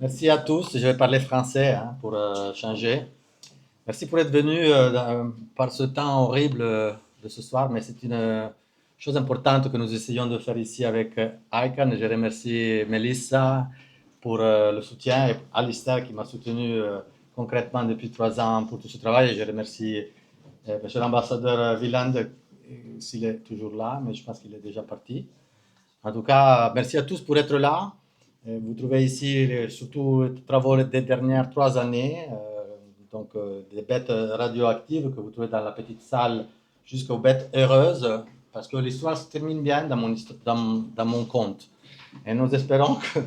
Merci à tous. Je vais parler français hein, pour changer. Merci pour être venu par ce temps horrible de ce soir, mais c'est une chose importante que nous essayons de faire ici avec ICANN. Je remercie Melissa pour le soutien et Alistair qui m'a soutenu concrètement depuis 3 ans pour tout ce travail. Et je remercie Monsieur l'ambassadeur Wieland s'il est toujours là, mais je pense qu'il est déjà parti. En tout cas, merci à tous pour être là. Vous trouvez ici surtout les travaux des dernières 3 années, des bêtes radioactives que vous trouvez dans la petite salle jusqu'aux bêtes heureuses, parce que l'histoire se termine bien dans mon conte. Et nous espérons que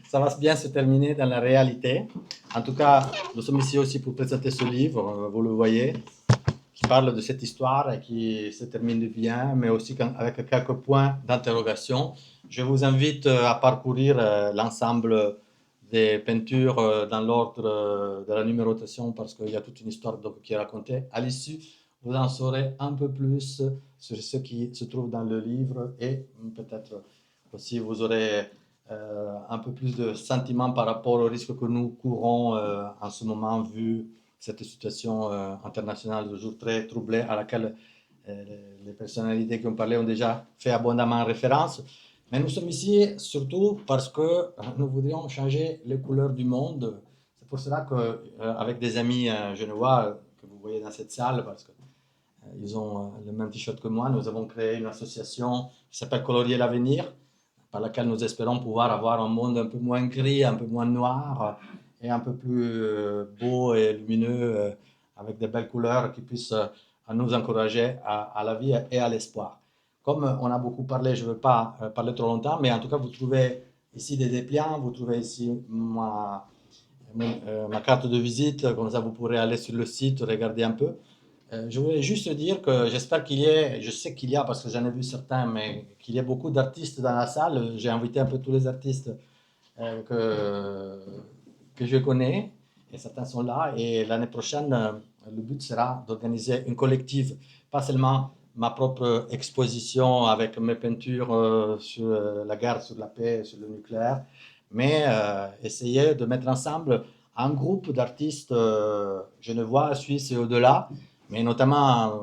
ça va bien se terminer dans la réalité. En tout cas, nous sommes ici aussi pour présenter ce livre, vous le voyez, qui parle de cette histoire et qui se termine bien, mais aussi avec quelques points d'interrogation. Je vous invite à parcourir l'ensemble des peintures dans l'ordre de la numérotation parce qu'il y a toute une histoire donc, qui est racontée. À l'issue, vous en saurez un peu plus sur ce qui se trouve dans le livre et peut-être aussi vous aurez un peu plus de sentiments par rapport au risque que nous courons en ce moment vu cette situation internationale toujours très troublée à laquelle les personnalités qui ont parlé ont déjà fait abondamment référence. Mais nous sommes ici surtout parce que nous voudrions changer les couleurs du monde. C'est pour cela qu'avec des amis genevois que vous voyez dans cette salle, parce qu'ils ont le même t-shirt que moi, nous avons créé une association qui s'appelle Colorier l'avenir, par laquelle nous espérons pouvoir avoir un monde un peu moins gris, un peu moins noir et un peu plus beau et lumineux, avec de belles couleurs qui puissent nous encourager à la vie et à l'espoir. Comme on a beaucoup parlé, je ne veux pas parler trop longtemps, mais en tout cas, vous trouvez ici des dépliants, vous trouvez ici ma carte de visite, comme ça vous pourrez aller sur le site, regarder un peu. Je voulais juste dire que j'espère qu'il y ait, je sais qu'il y a parce que j'en ai vu certains, mais qu'il y ait beaucoup d'artistes dans la salle. J'ai invité un peu tous les artistes que je connais et certains sont là. Et l'année prochaine, le but sera d'organiser une collective, pas seulement ma propre exposition avec mes peintures sur la guerre, sur la paix, sur le nucléaire, mais essayer de mettre ensemble un groupe d'artistes genevois, suisses et au-delà, mais notamment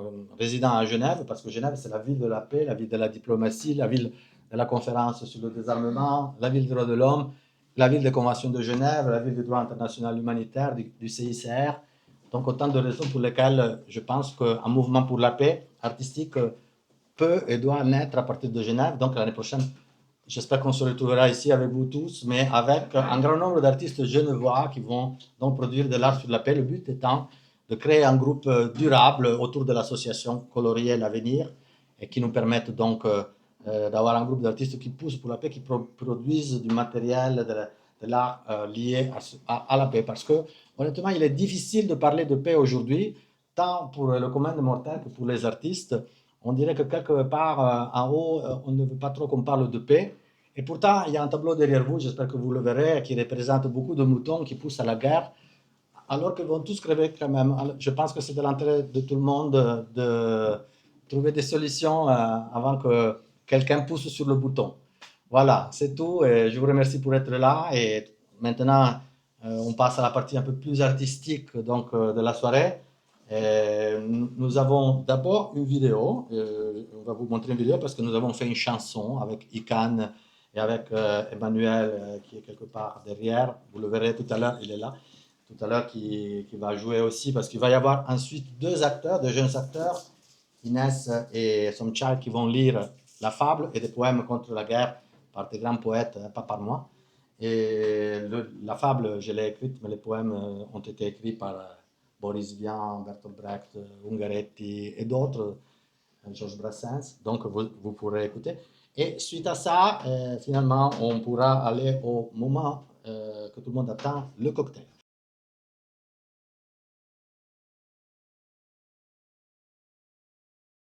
résidant à Genève, parce que Genève, c'est la ville de la paix, la ville de la diplomatie, la ville de la conférence sur le désarmement, la ville des droits de l'homme, la ville des conventions de Genève, la ville du droit international humanitaire, du CICR. Donc autant de raisons pour lesquelles je pense qu'un mouvement pour la paix artistique peut et doit naître à partir de Genève. Donc l'année prochaine, j'espère qu'on se retrouvera ici avec vous tous, mais avec un grand nombre d'artistes genevois qui vont donc produire de l'art sur la paix. Le but étant de créer un groupe durable autour de l'association Colorier l'avenir et qui nous permette donc d'avoir un groupe d'artistes qui poussent pour la paix, qui produisent du matériel, de l'art lié à la paix. Parce que honnêtement, il est difficile de parler de paix aujourd'hui, tant pour le commun des mortels que pour les artistes. On dirait que quelque part en haut, on ne veut pas trop qu'on parle de paix. Et pourtant, il y a un tableau derrière vous, j'espère que vous le verrez, qui représente beaucoup de moutons qui poussent à la guerre, alors qu'ils vont tous crever quand même. Je pense que c'est de l'intérêt de tout le monde de trouver des solutions avant que quelqu'un pousse sur le bouton. Voilà, c'est tout. Et je vous remercie pour être là. Et maintenant, on passe à la partie un peu plus artistique donc, de la soirée. Et nous avons d'abord une vidéo. On va vous montrer une vidéo parce que nous avons fait une chanson avec Ican et avec Emmanuel qui est quelque part derrière. Vous le verrez tout à l'heure, il est là. Tout à l'heure, qui va jouer aussi parce qu'il va y avoir ensuite deux acteurs, deux jeunes acteurs, Inès et son child, qui vont lire la fable et des poèmes contre la guerre par des grands poètes, pas par moi. Et la fable, je l'ai écrite, mais les poèmes ont été écrits par Boris Vian, Bertolt Brecht, Ungaretti et d'autres, Georges Brassens. Donc, vous pourrez écouter. Et suite à ça, finalement, on pourra aller au moment que tout le monde attend, le cocktail.